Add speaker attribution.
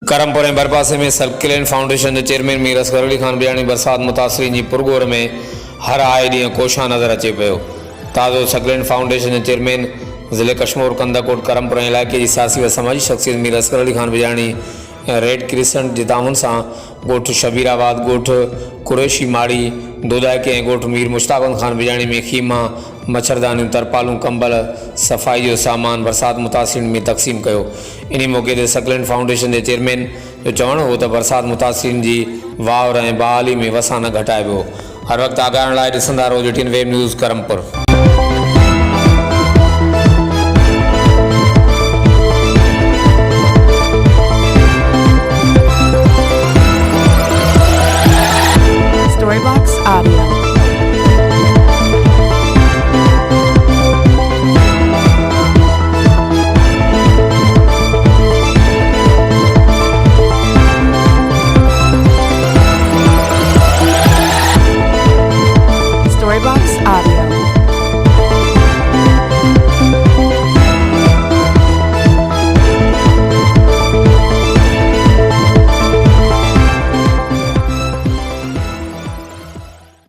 Speaker 1: करमपुर ऐं बरपासे में सर्किलेन फाउंडेशन के चेयरमैन मीर असगर अली खान बयानी बरसात मुतासरीन की पुरगोर में हर आए ॾींहुं कोशा नज़र अचे पियो। ताज़ो सर्किलेन फाउंडेशन के चेयरमैन ज़िले कश्मीर कंदाकोट करमपुर इलाके की सियासी व समाजी शख्सियत मीर असगर अली खान बयानी रेड क्रिसेंट के ताउन से गोठ शबीराबाद, गोठ कुरैशी माड़ी, दोदायके ऐं गोठ मीर मुश्ताक खान बयानी में खीमा, मच्छरदानियों, तरपालूं, कंबल, सफ़ाई जो सामान बरसात मुतासरीन में तक़सीम किया। इन मौके ते सर्किलेन फाउंडेशन के चेयरमैन जो चवण हो तो बरसात मुतासरीन की वावर ऐं बहाली में वसा न घटाइबो। हर वक्त आगाहण लाइ ॾिसंदा रहो JTN web news Karampur.
Speaker 2: Storybox Audio. Storybox Audio.